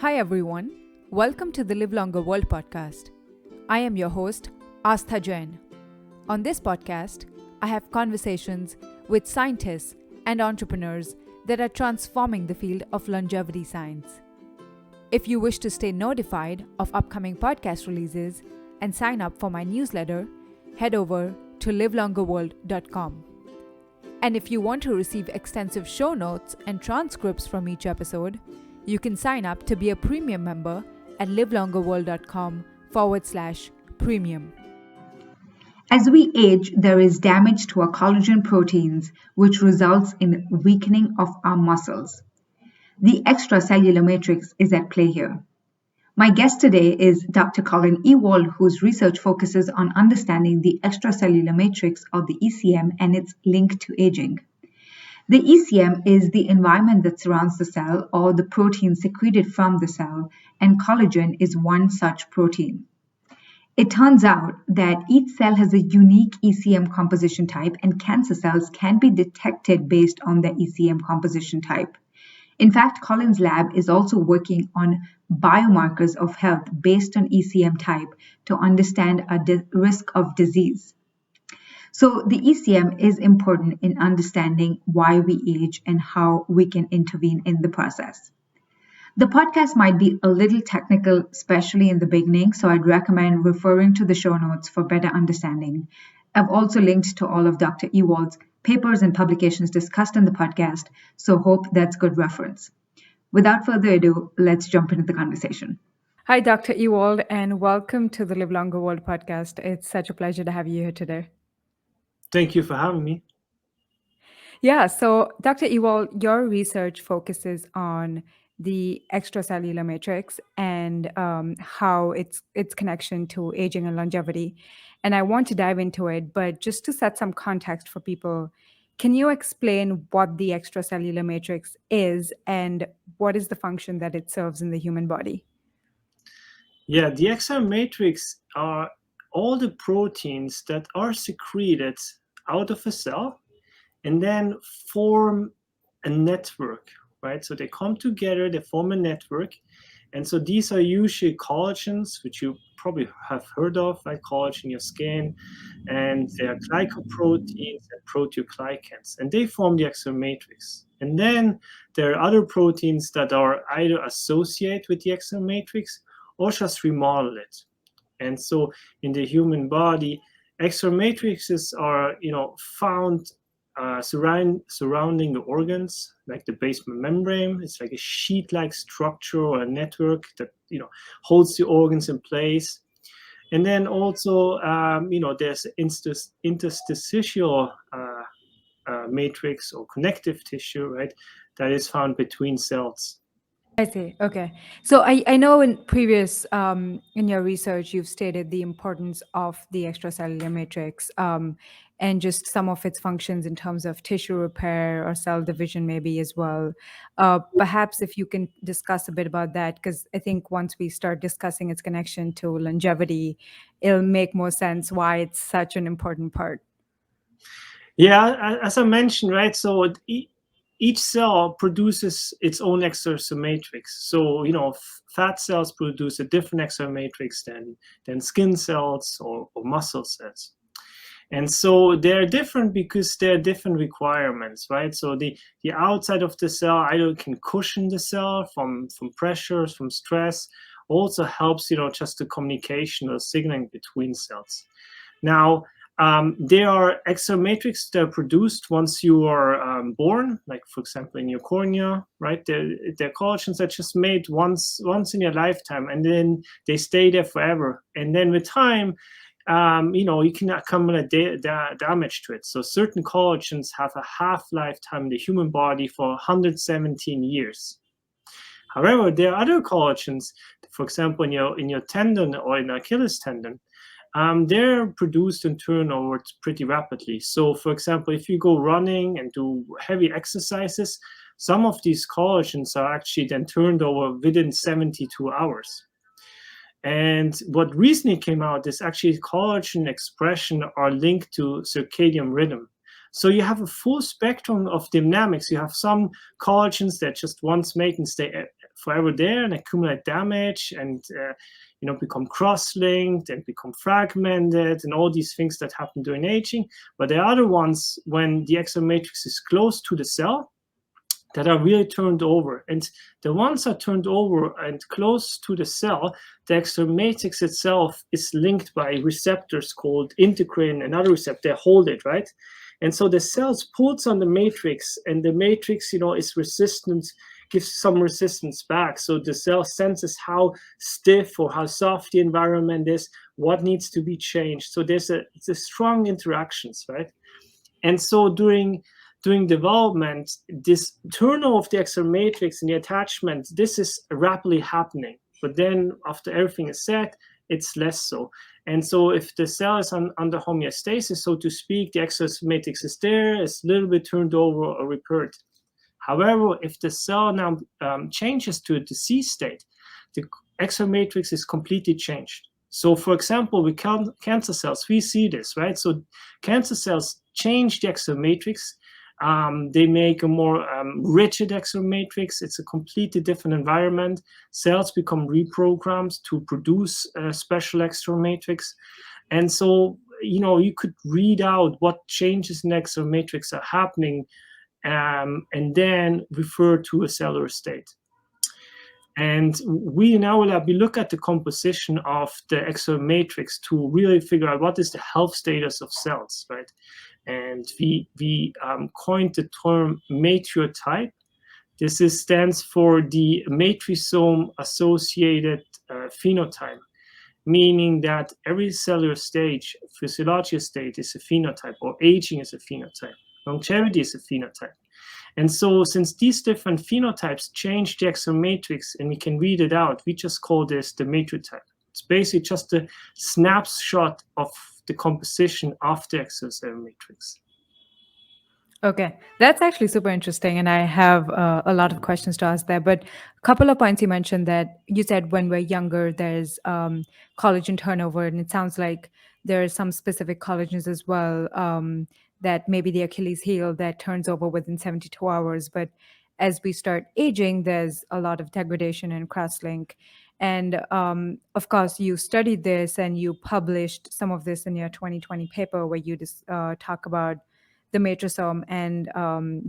Hi everyone, welcome to the Live Longer World podcast. I am your host, Astha Jain. On this podcast, I have conversations with scientists and entrepreneurs that are transforming the field of longevity science. If you wish to stay notified of upcoming podcast releases and sign up for my newsletter, head over to livelongerworld.com. And if you want to receive extensive show notes and transcripts from each episode, you can sign up to be a premium member at livelongerworld.com/premium. As we age, there is damage to our collagen proteins, which results in weakening of our muscles. The extracellular matrix is at play here. My guest today is Dr. Collin Ewald, whose research focuses on understanding the extracellular matrix of the ECM and its link to aging. The ECM is the environment that surrounds the cell or the protein secreted from the cell, and collagen is one such protein. It turns out that each cell has a unique ECM composition type, and cancer cells can be detected based on the ECM composition type. In fact, Collin's lab is also working on biomarkers of health based on ECM type to understand a risk of disease. So the ECM is important in understanding why we age and how we can intervene in the process. The podcast might be a little technical, especially in the beginning, so I'd recommend referring to the show notes for better understanding. I've also linked to all of Dr. Ewald's papers and publications discussed in the podcast, so hope that's good reference. Without further ado, let's jump into the conversation. Hi, Dr. Ewald, and welcome to the Live Longer World podcast. It's such a pleasure to have you here today. Thank you for having me. Yeah, so Dr. Ewald, your research focuses on the extracellular matrix and how its connection to aging and longevity. And I want to dive into it, but just to set some context for people, can you explain what the extracellular matrix is and what is the function that it serves in the human body? Yeah, the ECM matrix are all the proteins that are secreted out of a cell and then form a network, right? So they come together, they form a network. And so these are usually collagens, which you probably have heard of, like collagen in your skin, and they are glycoproteins and proteoglycans, and they form the ECM matrix. And then there are other proteins that are either associated with the ECM matrix or just remodel it. And so in the human body, ECM matrices are, found surrounding the organs, like the basement membrane. It's like a sheet-like structure or a network that, holds the organs in place. And then also, there's interstitial matrix or connective tissue, right, that is found between cells. I see. Okay. So I know in previous, in your research, you've stated the importance of the extracellular matrix and just some of its functions in terms of tissue repair or cell division maybe as well. Perhaps if you can discuss a bit about that, because I think once we start discussing its connection to longevity, it'll make more sense why it's such an important part. Yeah, as I mentioned, right, so each cell produces its own extracellular matrix. So, fat cells produce a different extracellular matrix than skin cells or muscle cells. And so they're different because there are different requirements, right? So the outside of the cell either can cushion the cell from pressures, from stress, also helps, just the communication or signaling between cells. Now, there are extracellular matrix that are produced once you are born, like for example in your cornea, right? They're collagens that are just made once in your lifetime, and then they stay there forever. And then with time, you can accumulate damage to it. So certain collagens have a half-life time in the human body for 117 years. However, there are other collagens, for example, in your tendon or in Achilles tendon. They're produced and turned over pretty rapidly. So, for example, if you go running and do heavy exercises, some of these collagens are actually then turned over within 72 hours. And what recently came out is actually collagen expression are linked to circadian rhythm. So you have a full spectrum of dynamics. You have some collagens that just once make and stay forever there and accumulate damage and become cross-linked and become fragmented and all these things that happen during aging. But there are other ones when the exome matrix is close to the cell that are really turned over. And the ones that are turned over and close to the cell, the exome matrix itself is linked by receptors called integrin and other receptors. They hold it, right? And so the cells pulls on the matrix, and the matrix, is resistant, gives some resistance back. So the cell senses how stiff or how soft the environment is, what needs to be changed. So it's a strong interactions, right? And so during development, this turnover of the exome matrix and the attachment, this is rapidly happening. But then after everything is said, it's less so. And so if the cell is under homeostasis, so to speak, the exome matrix is there, it's a little bit turned over or repaired. However, if the cell now changes to a disease state, the exome matrix is completely changed. So for example, with cancer cells, we see this, right? So cancer cells change the exome matrix. They make a more rigid exome matrix. It's a completely different environment. Cells become reprogrammed to produce a special exome matrix. And so, you could read out what changes in exome matrix are happening and then refer to a cellular state. And we in our lab, we look at the composition of the exome matrix to really figure out what is the health status of cells, right? And we coined the term matriotype. This stands for the matrixome-associated phenotype, meaning that every cellular stage, physiological state is a phenotype, or aging is a phenotype, longevity is a phenotype. And so since these different phenotypes change the exome matrix and we can read it out, we just call this the matriotype. It's basically just a snapshot of the composition of the extracellular matrix. Okay, that's actually super interesting. And I have a lot of questions to ask there. But a couple of points you mentioned that you said when we're younger, there's collagen turnover. And it sounds like there are some specific collagens as well that maybe the Achilles heel that turns over within 72 hours. But as we start aging, there's a lot of degradation and cross-link. And of course, you studied this and you published some of this in your 2020 paper where you just talk about the matrixome and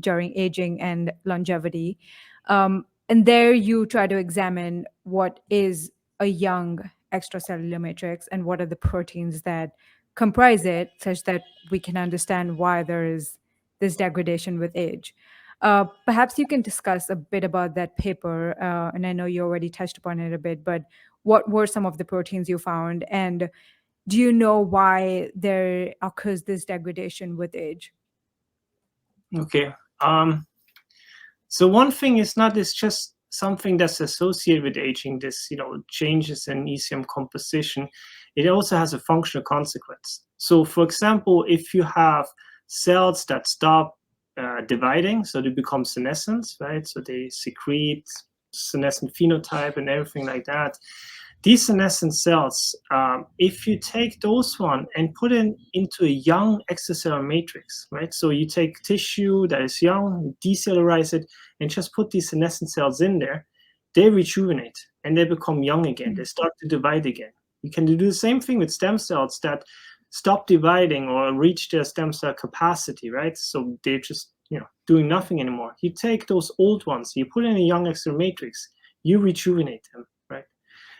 during aging and longevity. And there you try to examine what is a young extracellular matrix and what are the proteins that comprise it, such that we can understand why there is this degradation with age. Perhaps you can discuss a bit about that paper, and I know you already touched upon it a bit, but what were some of the proteins you found, and do you know why there occurs this degradation with age? Okay. So one thing is not just something that's associated with aging, this changes in ECM composition. It also has a functional consequence. So for example, if you have cells that stop dividing, so they become senescent, right? So they secrete senescent phenotype and everything like that. These senescent cells, if you take those one and put it into a young extracellular matrix, right? So you take tissue that is young, decellularize it, and just put these senescent cells in there, they rejuvenate and they become young again. They start to divide again. You can do the same thing with stem cells that stop dividing or reach their stem cell capacity, right? So they're just doing nothing anymore. You take those old ones, you put in a young extracellular matrix, you rejuvenate them.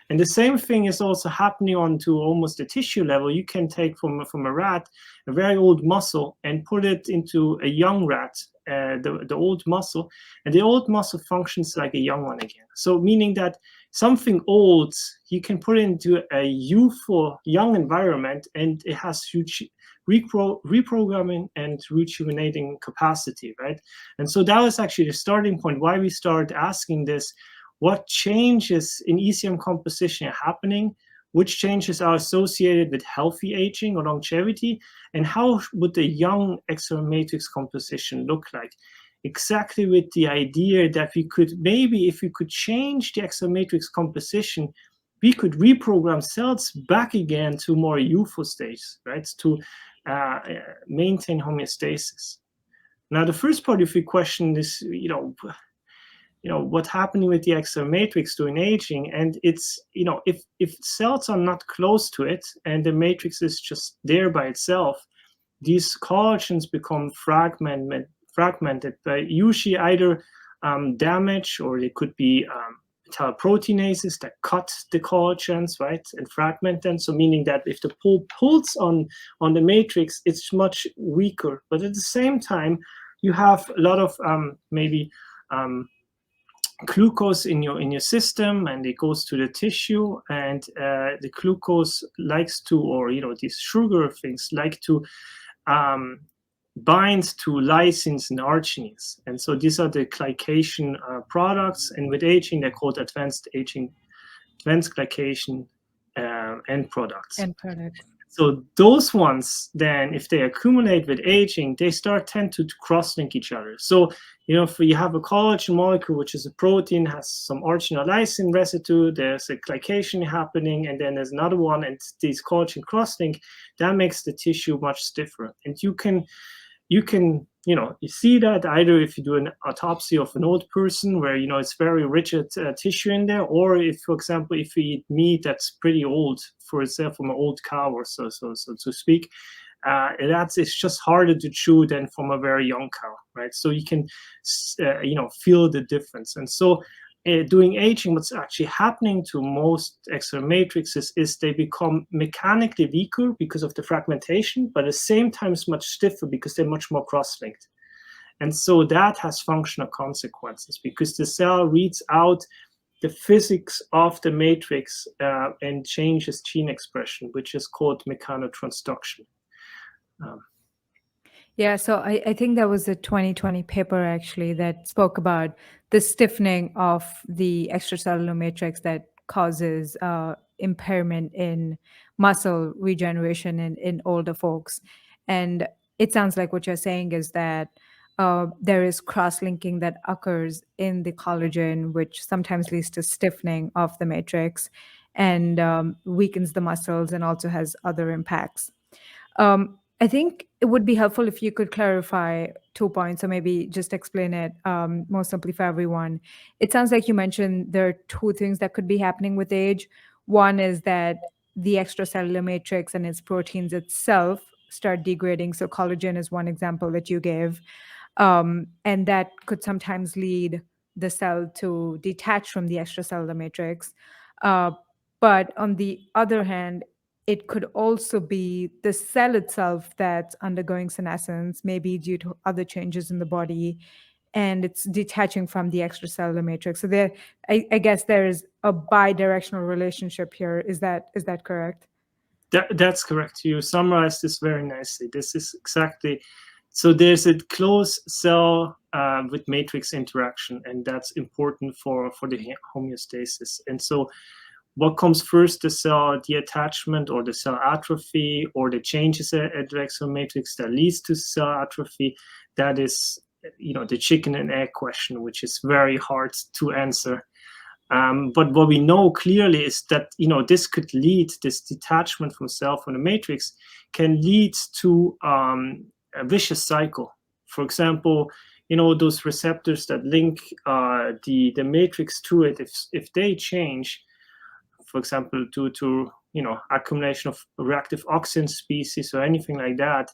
And the same thing is also happening onto almost the tissue level. You can take from a rat a very old muscle and put it into a young rat, the old muscle, and the old muscle functions like a young one again. So meaning that something old, you can put it into a youthful, young environment, and it has huge reprogramming and rejuvenating capacity, right? And so that was actually the starting point why we started asking this. What changes in ECM composition are happening? Which changes are associated with healthy aging or longevity? And how would the young extracellular matrix composition look like? Exactly with the idea that we could maybe, if we could change the extracellular matrix composition, we could reprogram cells back again to more youthful states, right? To maintain homeostasis. Now, the first part of your question is, what's happening with the extracellular matrix during aging. And it's, if cells are not close to it and the matrix is just there by itself, these collagens become fragmented by usually either damage, or they could be metalloproteinases that cut the collagens, right, and fragment them. So meaning that if the pull pulls on the matrix, it's much weaker. But at the same time, you have a lot of maybe glucose in your system, and it goes to the tissue, and the glucose likes to, or these sugar things like to bind to lysines and arginines, and so these are the glycation products, and with aging they're called advanced glycation end products. So those ones, then, if they accumulate with aging, they tend to cross-link each other. So, if you have a collagen molecule, which is a protein, has some arginine or lysine residue, there's a glycation happening, and then there's another one, and these collagen cross-link, that makes the tissue much stiffer. And you can you see that either if you do an autopsy of an old person where, it's very rigid tissue in there, or if, for example, if you eat meat that's pretty old, for example, from an old cow or so to speak, it's just harder to chew than from a very young cow, right? So you can, feel the difference. And so during aging, what's actually happening to most extracellular matrices is they become mechanically weaker because of the fragmentation, but at the same time it's much stiffer because they're much more cross-linked. And so that has functional consequences, because the cell reads out the physics of the matrix and changes gene expression, which is called mechanotransduction. Yeah, so I think there was a 2020 paper actually that spoke about the stiffening of the extracellular matrix that causes impairment in muscle regeneration in older folks. And it sounds like what you're saying is that there is cross-linking that occurs in the collagen, which sometimes leads to stiffening of the matrix and weakens the muscles and also has other impacts. I think it would be helpful if you could clarify 2 points, or maybe just explain it more simply for everyone. It sounds like you mentioned there are 2 things that could be happening with age. One is that the extracellular matrix and its proteins itself start degrading. So collagen is one example that you gave. And that could sometimes lead the cell to detach from the extracellular matrix. But on the other hand, it could also be the cell itself that's undergoing senescence, maybe due to other changes in the body, and it's detaching from the extracellular matrix. So I guess there is a bi-directional relationship here. Is that correct? That's correct. You summarized this very nicely. This is exactly. So there's a close cell with matrix interaction, and that's important for the homeostasis. And so what comes first, the cell detachment or the cell atrophy, or the changes at the extracellular matrix that leads to cell atrophy? That is, the chicken and egg question, which is very hard to answer. But what we know clearly is that, this detachment from the matrix can lead to a vicious cycle. For example, those receptors that link the matrix to it, if they change, for example, due to accumulation of reactive auxin species or anything like that,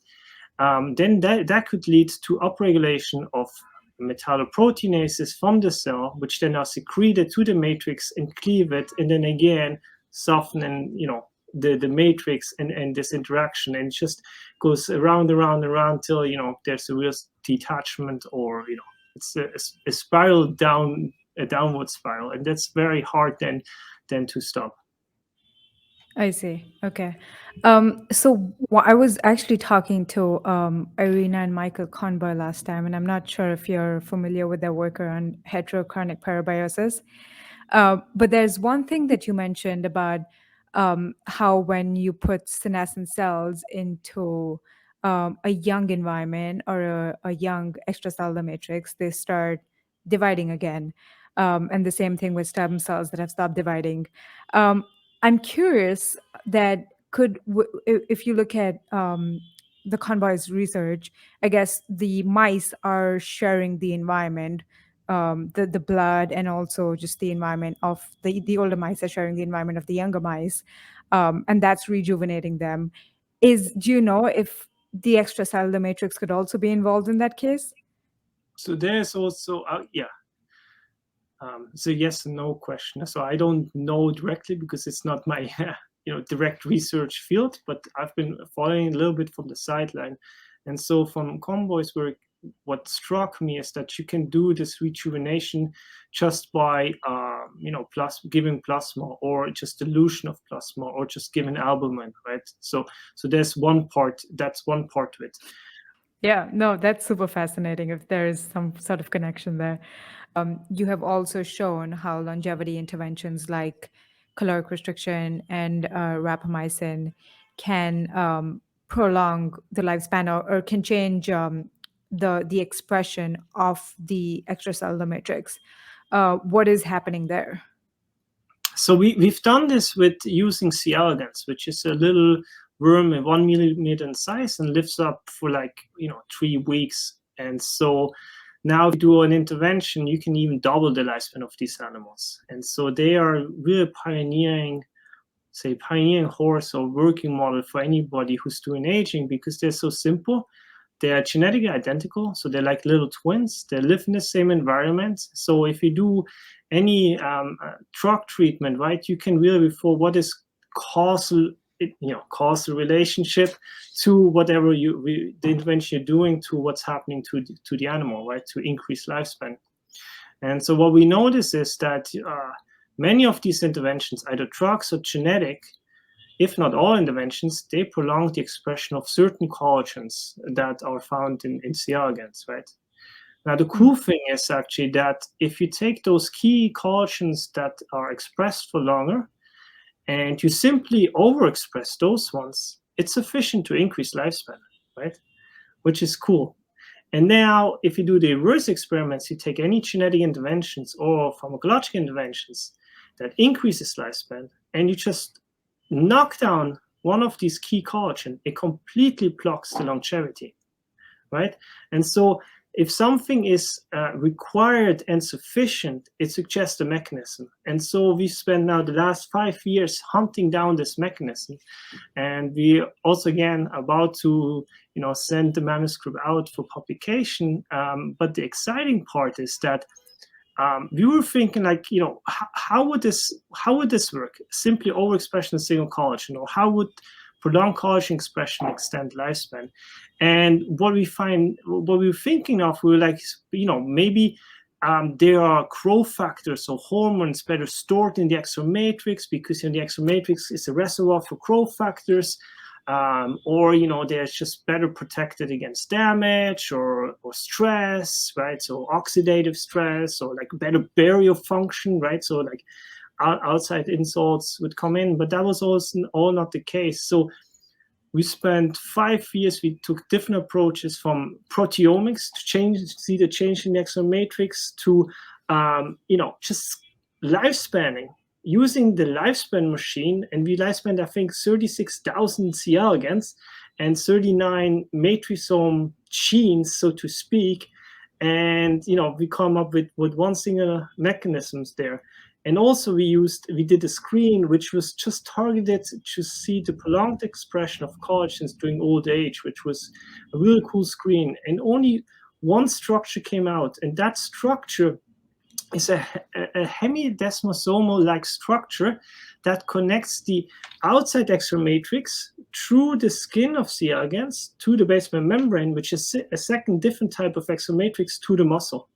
then that could lead to upregulation of metalloproteinases from the cell, which then are secreted to the matrix and cleave it, and then again soften and the matrix and this interaction, and it just goes around till there's a real detachment, or it's a spiral down, a downward spiral, and that's very hard then to stop. I see. Okay. So I was actually talking to Irina and Michael Conboy last time, and I'm not sure if you're familiar with their work around heterochronic parabiosis. But there's one thing that you mentioned about how when you put senescent cells into a young environment or a young extracellular matrix, they start dividing again. And the same thing with stem cells that have stopped dividing. I'm curious that if you look at the Conboy's research, I guess the mice are sharing the environment the blood and also just the environment of the older mice are sharing the environment of the younger mice, and that's rejuvenating them. Do you know if the extracellular matrix could also be involved in that case? So there's also, it's a yes and no question. So I don't know directly because it's not my direct research field, but I've been following a little bit from the sideline. And so from Comboy's work, what struck me is that you can do this rejuvenation just by giving plasma, or just dilution of plasma, or just giving albumin, right? So there's one part, that's one part of it. Yeah, no, that's super fascinating if there is some sort of connection there. You have also shown how longevity interventions like caloric restriction and rapamycin can prolong the lifespan, or can change the expression of the extracellular matrix. What is happening there? So we've done this with using C. elegans, which is a little worm 1 millimeter in size and lives up for 3 weeks. And so now if you do an intervention, you can even double the lifespan of these animals. And so they are really pioneering horse or working model for anybody who's doing aging, because they're so simple. They are genetically identical, so they're like little twins. They live in the same environment. So if you do any drug treatment, right, you can really refer what is causal relationship to whatever the intervention you're doing to what's happening to the animal, right, to increase lifespan. And so what we notice is that many of these interventions, either drugs or genetic, if not all interventions, they prolong the expression of certain collagens that are found in C. elegans, right? Now, the cool thing is actually that if you take those key collagens that are expressed for longer, and you simply overexpress those ones, it's sufficient to increase lifespan, right? Which is cool. And now, if you do the reverse experiments, you take any genetic interventions or pharmacological interventions that increases lifespan, and you just knock down one of these key collagen, it completely blocks the longevity, right? And so if something is required and sufficient, it suggests a mechanism. And so we spent now the last 5 years hunting down this mechanism. And we also, again, about to send the manuscript out for publication. But the exciting part is that we were thinking, how would this work? Simply overexpression of single collagen, or how would prolonged collagen expression extend lifespan? And what we were thinking of, we were like, maybe there are growth factors or hormones better stored in the extracellular matrix, because the extracellular matrix is a reservoir for growth factors. Or they're just better protected against damage or stress, right? So oxidative stress, or better barrier function, right? So outside insults would come in, but that was also all not the case. So we spent 5 years. We took different approaches, from proteomics to see the change in the extracellular matrix, to just lifespanning, using the lifespan machine. And we lifespan, I think, 36,000 C. elegans and 39 matrixome genes, so to speak. And we come up with one single mechanisms there. And also we did a screen which was just targeted to see the prolonged expression of collagens during old age, which was a really cool screen. And only one structure came out, and that structure is a hemidesmosomal-like structure that connects the outside extracellular matrix through the skin of C. elegans to the basement membrane, which is a second different type of extracellular matrix, to the muscle.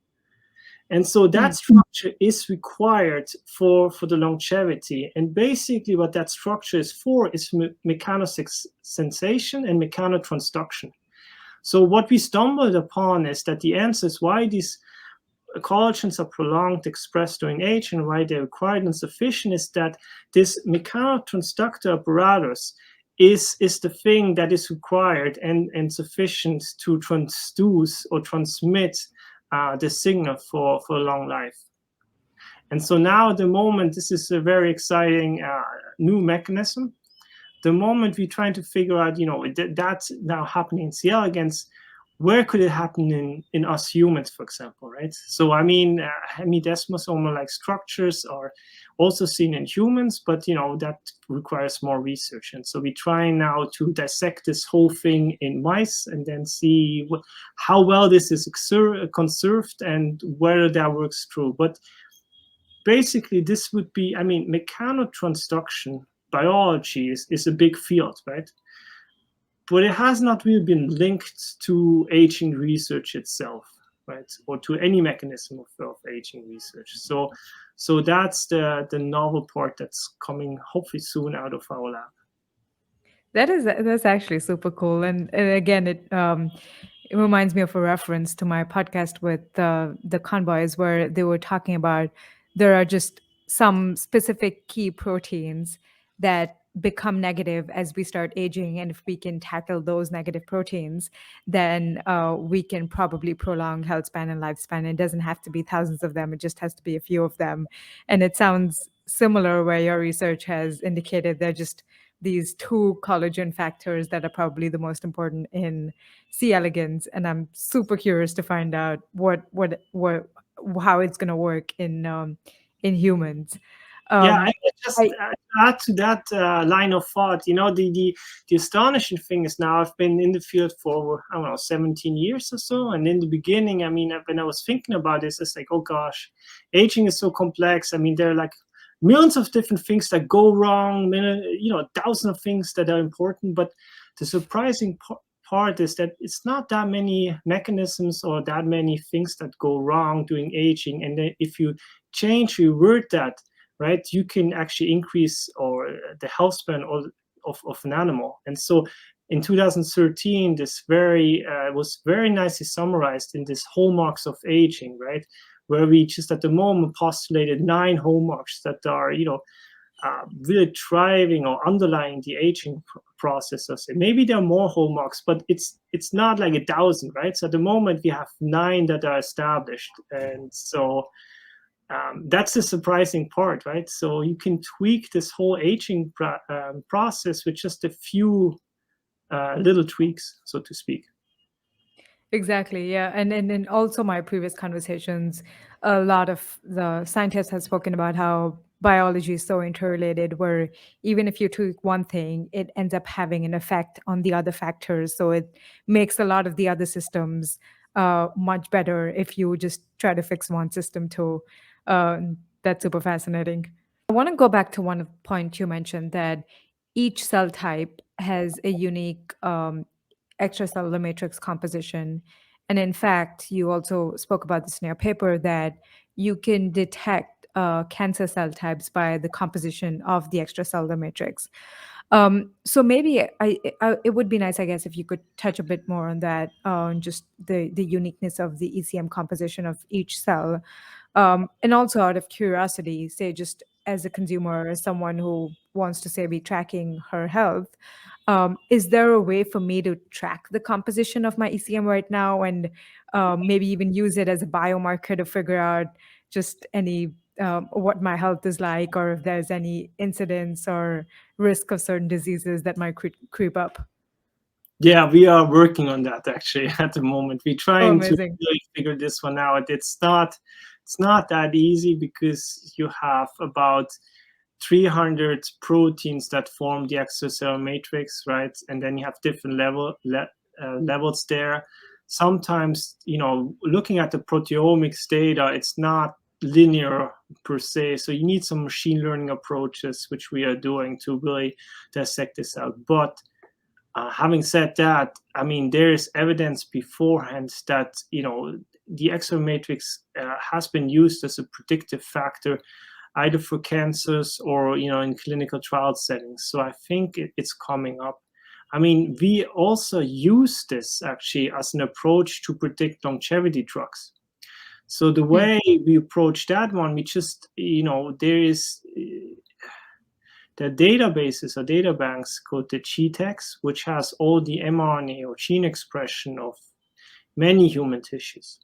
And so that structure is required for the longevity. And basically what that structure is for is mechanosensation and mechanotransduction. So what we stumbled upon is that the answer is why these collagens are prolonged expressed during age and why they're required and sufficient is that this mechanotransductor apparatus is the thing that is required and sufficient to transduce or transmit the signal for long life. And so now at the moment, this is a very exciting new mechanism. The moment we're trying to figure out, that's now happening in C. elegans, where could it happen in us humans, for example, right? So I mean, hemidesmosomal-like structures are also seen in humans, but that requires more research. And so we try now to dissect this whole thing in mice and then see how well this is conserved and whether that works through. But basically, this would be, I mean, mechanotransduction biology is a big field, right? But it has not really been linked to aging research itself, right, or to any mechanism of aging research. So that's the novel part that's coming hopefully soon out of our lab. That's actually super cool, and again, it reminds me of a reference to my podcast with the Convoys, where they were talking about there are just some specific key proteins that become negative as we start aging, and if we can tackle those negative proteins, then we can probably prolong health span and lifespan. It doesn't have to be thousands of them; it just has to be a few of them. And it sounds similar where your research has indicated they're just these two collagen factors that are probably the most important in C. elegans, and I'm super curious to find out how it's going to work in humans. Yeah, Um, I just add to that line of thought. The astonishing thing is now I've been in the field for, I don't know, 17 years or so. And in the beginning, I mean, when I was thinking about this, it's like, oh gosh, aging is so complex. I mean, there are like millions of different things that go wrong, thousands of things that are important. But the surprising part is that it's not that many mechanisms or that many things that go wrong during aging. And then if you revert that, right, you can actually increase the health span of an animal. And so in 2013, this was very nicely summarized in this hallmarks of aging, right, where we just at the moment postulated 9 hallmarks that are, really thriving or underlying the aging process. Maybe there are more hallmarks, but it's not like 1,000, right? So at the moment we have 9 that are established, and so that's the surprising part, right? So you can tweak this whole aging process with just a few little tweaks, so to speak. Exactly, yeah. And in also my previous conversations, a lot of the scientists have spoken about how biology is so interrelated, where even if you tweak one thing, it ends up having an effect on the other factors. So it makes a lot of the other systems much better if you just try to fix one system too. That's super fascinating. I want to go back to one point you mentioned, that each cell type has a unique extracellular matrix composition. And in fact, you also spoke about this in your paper, that you can detect cancer cell types by the composition of the extracellular matrix. So maybe it would be nice, I guess, if you could touch a bit more on that, on just the uniqueness of the ECM composition of each cell. And also out of curiosity, say just as a consumer, as someone who wants to say be tracking her health, is there a way for me to track the composition of my ECM right now, and maybe even use it as a biomarker to figure out just any what my health is like, or if there's any incidence or risk of certain diseases that might creep up? Yeah, we are working on that actually at the moment. We're Oh, trying to amazing. really figure this one out. It's not that easy, because you have about 300 proteins that form the extracellular matrix, right? And then you have different levels there. Sometimes, looking at the proteomics data, it's not linear per se. So you need some machine learning approaches, which we are doing to really dissect this out. But having said that, I mean, there is evidence beforehand that, the extracellular matrix has been used as a predictive factor, either for cancers or, in clinical trial settings. So I think it's coming up. I mean, we also use this actually as an approach to predict longevity drugs. So the way we approach that one, we just, there is the databases or data banks called the GTEx, which has all the mRNA or gene expression of many human tissues.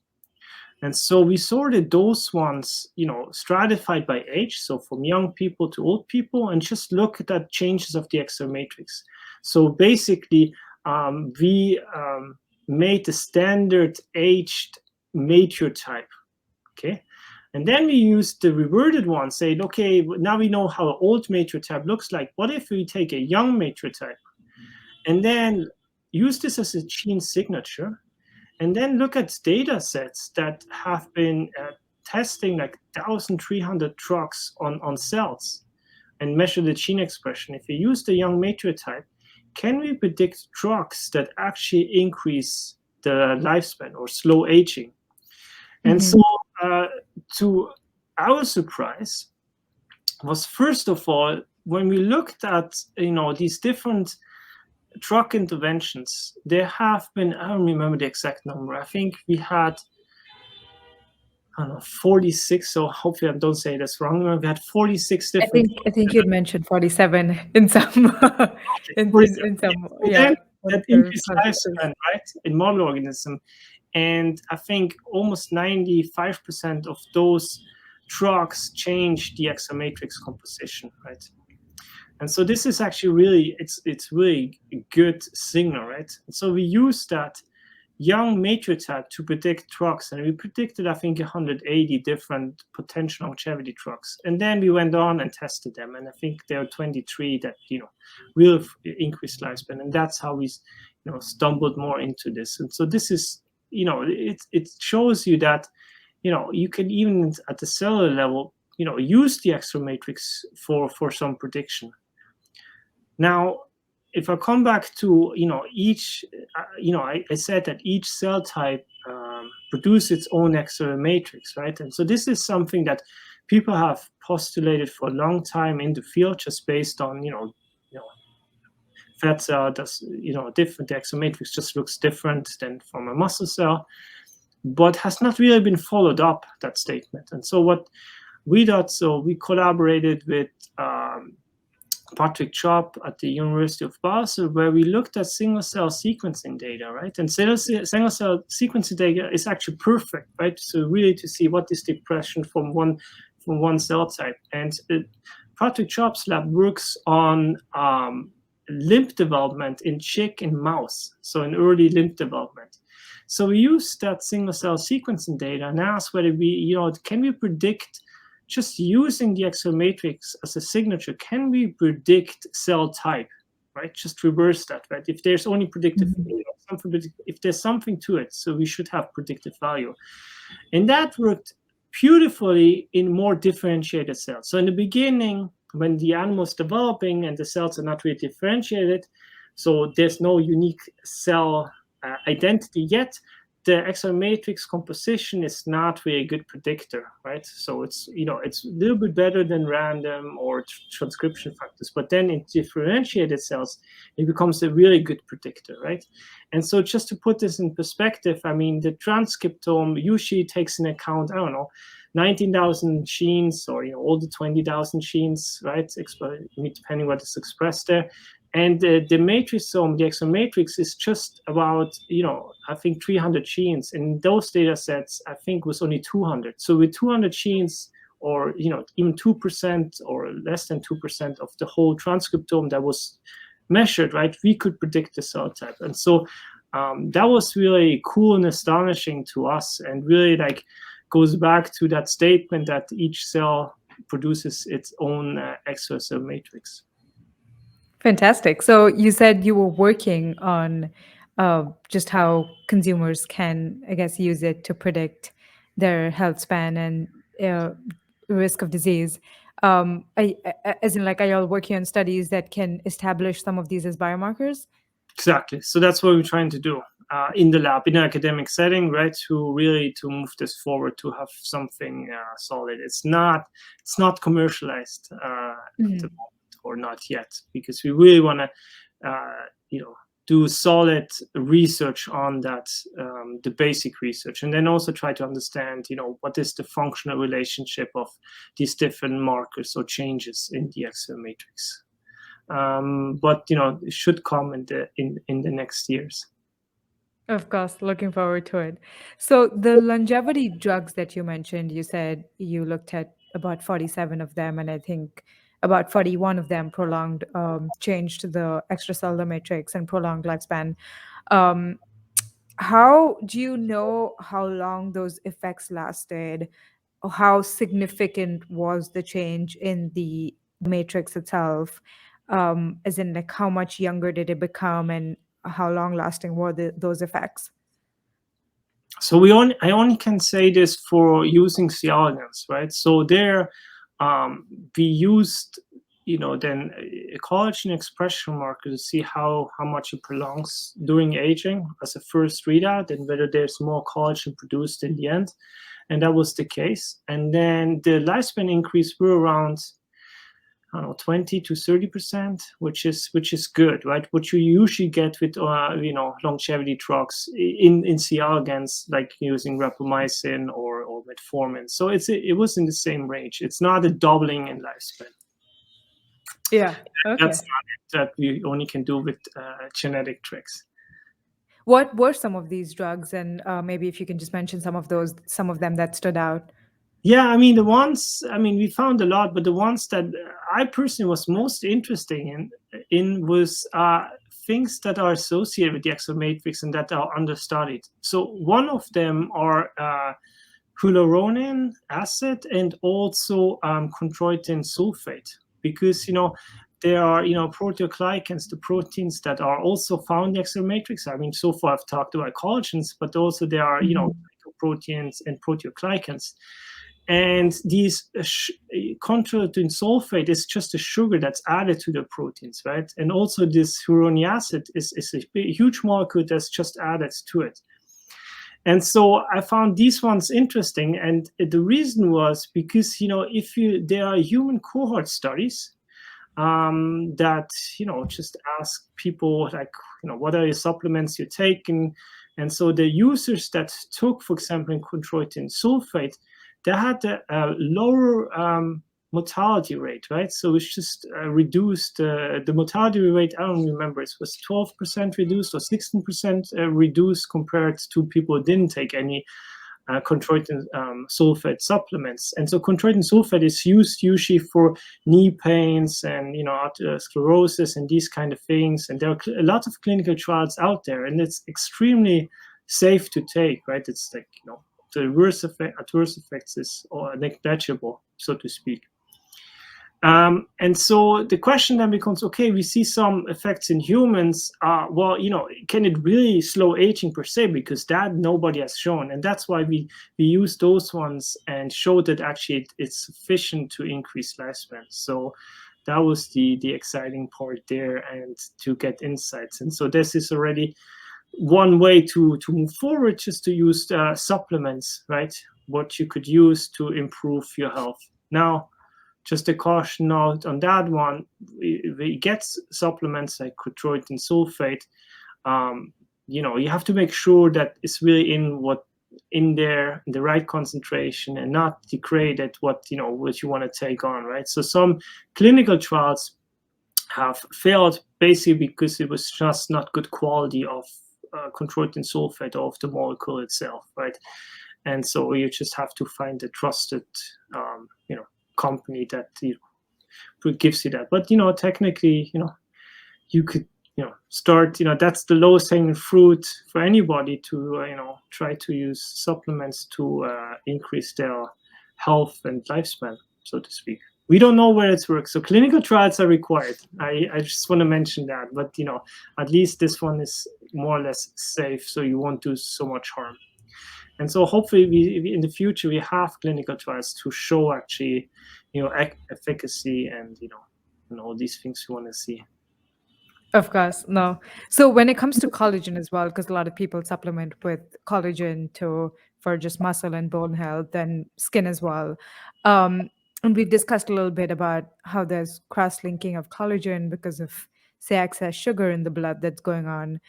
And so we sorted those ones, stratified by age, so from young people to old people, and just look at the changes of the extracellular matrix. So basically, we made the standard aged mature type. Okay. And then we used the reverted one, saying, okay, now we know how an old mature type looks like. What if we take a young mature type and then use this as a gene signature, and then look at data sets that have been testing like 1,300 drugs on cells and measure the gene expression? If we use the young mature type, can we predict drugs that actually increase the lifespan or slow aging? And so, to our surprise, was first of all, when we looked at these different drug interventions, there have been, I don't remember the exact number, I think we had, I don't know, 46, so hopefully I don't say this wrong. We had 46 different. I think you'd mentioned 47 in some in some yeah. That increased lifespan, right, in model organism. And I think almost 95% of those drugs change the extra matrix composition, right? And so this is actually really, it's really a good signal, right? And so we use that young mature type to predict drugs, and we predicted, I think, 180 different potential longevity drugs. And then we went on and tested them, and I think there are 23 that will increase lifespan, and that's how we stumbled more into this. And so this is it shows you that you can, even at the cellular level, use the extra matrix for some prediction. Now, if I come back to each, I said that each cell type produces its own extra matrix, right? And so this is something that people have postulated for a long time in the field, just based on fat cell does different. The extra matrix just looks different than from a muscle cell, but has not really been followed up, that statement. And so what we did, so we collaborated with Patrick Chop at the University of Basel, where we looked at single cell sequencing data, right? And single cell sequencing data is actually perfect, right? So really to see what is the expression from one cell type. And Patrick Chop's lab works on limb development in chick and mouse, so in early limb development. So we used that single cell sequencing data and asked whether we, can we predict, just using the extra matrix as a signature, can we predict cell type, right? Just reverse that, right? If there's only predictive, if there's something to it, so we should have predictive value. And that worked beautifully in more differentiated cells. So in the beginning, when the animal is developing and the cells are not really differentiated, so there's no unique cell identity yet, the extra matrix composition is not really a good predictor, right? So it's it's a little bit better than random or transcription factors, but then in differentiated cells, it becomes a really good predictor, right? And so just to put this in perspective, I mean, the transcriptome usually takes into account, I don't know, 19,000 genes, or all the 20,000 genes, right? Depending what is expressed there. And the matrixome, the extra matrix, is just about, I think 300 genes. In those data sets, I think was only 200. So with 200 genes, or even 2% or less than 2% of the whole transcriptome that was measured, right, we could predict the cell type. And so that was really cool and astonishing to us, and really goes back to that statement that each cell produces its own extracellular matrix. Fantastic. So you said you were working on just how consumers can, I guess, use it to predict their health span and risk of disease. As in, are you all working on studies that can establish some of these as biomarkers? Exactly. So that's what we're trying to do in the lab, in an academic setting, right? To move this forward, to have something solid. It's not commercialized at the moment, or not yet, because we really want to, do solid research on that, the basic research, and then also try to understand, what is the functional relationship of these different markers or changes in the extra matrix. But it should come in the next years. Of course, looking forward to it. So the longevity drugs that you mentioned, you said you looked at about 47 of them, and I think about 41 of them changed the extracellular matrix and prolonged lifespan. How do you know how long those effects lasted? Or how significant was the change in the matrix itself? As in, like, how much younger did it become, and how long lasting were those effects? So I only can say this for using the Elegans, right? So there, we used, then a collagen expression marker to see how much it prolongs during aging as a first readout, and whether there's more collagen produced in the end, and that was the case. And then the lifespan increase were around, I don't know, 20 to 30%, which is good, right? What you usually get with longevity drugs in C. elegans, like using rapamycin or metformin. So it was in the same range. It's not a doubling in lifespan. Yeah. Okay. That's not it, that we only can do with genetic tricks. What were some of these drugs, and maybe if you can just mention some of them that stood out? Yeah, we found a lot, but the ones that I personally was most interesting in was things that are associated with the exome matrix and that are understudied. So one of them are hyaluronic acid and also chondroitin sulfate, because there are proteoglycans, the proteins that are also found in the exome matrix. I mean, so far I've talked about collagens, but also there are proteins and proteoglycans. And these chondroitin sulfate is just a sugar that's added to the proteins, right? And also this hyaluronic acid is a huge molecule that's just added to it. And so I found these ones interesting, and the reason was because there are human cohort studies that just ask people, like, what are your supplements you're taking? And so the users that took, for example, chondroitin sulfate, they had a lower mortality rate, right? So it's just reduced the mortality rate. I don't remember, it was 12% reduced or 16% reduced compared to people who didn't take any chondroitin sulfate supplements. And so chondroitin sulfate is used usually for knee pains and atherosclerosis and these kind of things. And there are a lot of clinical trials out there, and it's extremely safe to take, right? It's like the adverse effects is negligible, so to speak. And so the question then becomes, okay, we see some effects in humans. Can it really slow aging per se? Because that nobody has shown. And that's why we use those ones and show that actually it's sufficient to increase lifespan. So that was the exciting part there, and to get insights. And so this is already one way to move forward, just to use supplements, right? What you could use to improve your health. Now, just a caution note on that one: we get supplements like chondroitin sulfate. You have to make sure that it's really in there, in the right concentration, and not degraded what you want to take on, right? So some clinical trials have failed basically because it was just not good quality of chondroitin sulfate or of the molecule itself, right? And so you just have to find a trusted company that gives you that. But technically, you could start. That's the lowest hanging fruit for anybody to try to use supplements to increase their health and lifespan, so to speak. We don't know where it works, so clinical trials are required. I just want to mention that, but at least this one is more or less safe, so you won't do so much harm. And so hopefully we in the future we have clinical trials to show actually efficacy and all these things we want to see. Of course, no. So when it comes to collagen as well, because a lot of people supplement with collagen for just muscle and bone health and skin as well. And we discussed a little bit about how there's cross-linking of collagen because of, say, excess sugar in the blood that's going on.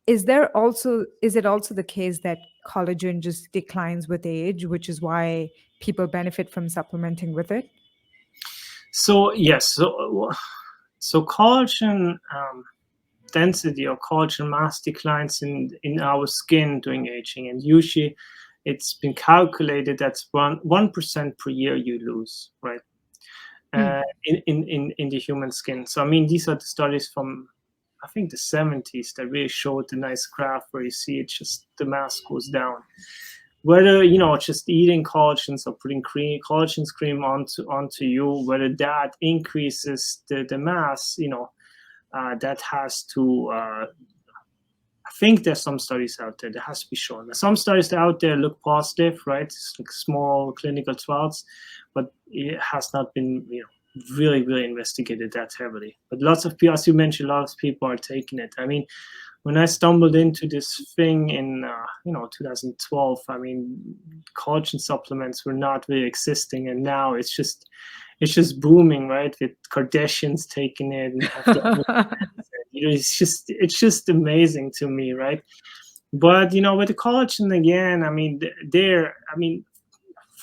Is it also the case that collagen just declines with age, which is why people benefit from supplementing with it? So yes, so collagen density or collagen mass declines in our skin during aging, and usually it's been calculated that's 1% per year you lose, right? In the human skin. So these are the studies from I think the 70s that really showed the nice graph where you see it just the mass goes down. Whether just eating collagens or putting collagen cream onto you, whether that increases the mass, that has to. I think there's some studies out there that has to be shown. Some studies out there look positive, right? It's like small clinical trials, but it has not been, really, really investigated that heavily. But lots of people, as you mentioned, lots of people are taking it. I mean, when I stumbled into this thing in 2012, I mean, collagen supplements were not really existing, and now it's just booming, right? With Kardashians taking it, and it's just amazing to me, right? But with the collagen again, I mean,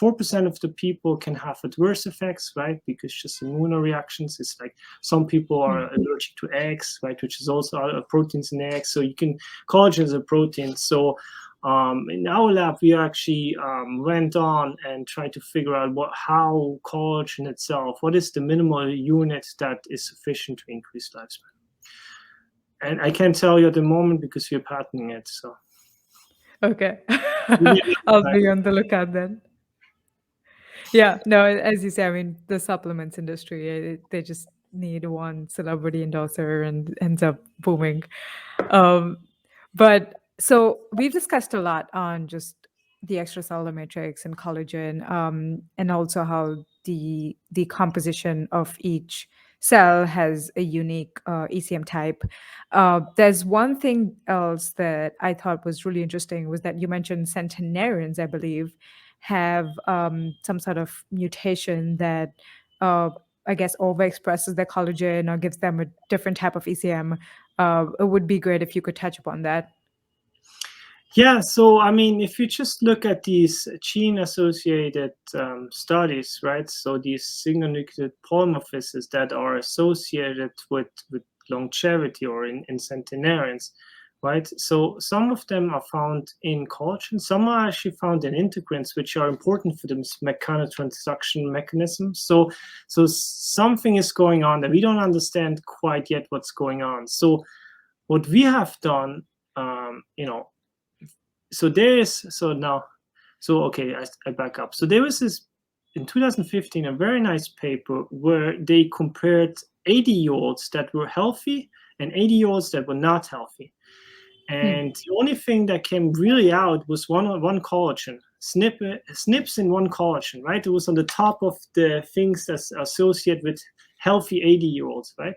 4% of the people can have adverse effects, right? Because just immunoreactions. It's like some people are allergic to eggs, right? Which is also proteins in eggs. So collagen is a protein. So in our lab, we actually went on and tried to figure out how collagen itself, what is the minimal unit that is sufficient to increase lifespan. And I can't tell you at the moment because we're patenting it. So okay, I'll be on the lookout then. Yeah, no, as you say, I mean, the supplements industry, they just need one celebrity endorser and ends up booming. But so we've discussed a lot on just the extracellular matrix and collagen, and also how the composition of each cell has a unique ECM type. There's one thing else that I thought was really interesting was that you mentioned centenarians, I believe, have some sort of mutation that I guess overexpresses their collagen or gives them a different type of ECM. It would be great if you could touch upon that. Yeah, so I mean, if you just look at these gene-associated studies, right? So these single-nucleotide polymorphisms that are associated with longevity or in centenarians, right? So some of them are found in collagen. Some are actually found in integrins, which are important for the mechanotransduction mechanism. So something is going on that we don't understand quite yet what's going on. So what we have done, I back up. So there was this in 2015 a very nice paper where they compared 80-year-olds that were healthy and 80-year-olds that were not healthy. And the only thing that came really out was one collagen, SNPs in one collagen, right? It was on the top of the things that's associated with healthy 80-year-olds, right?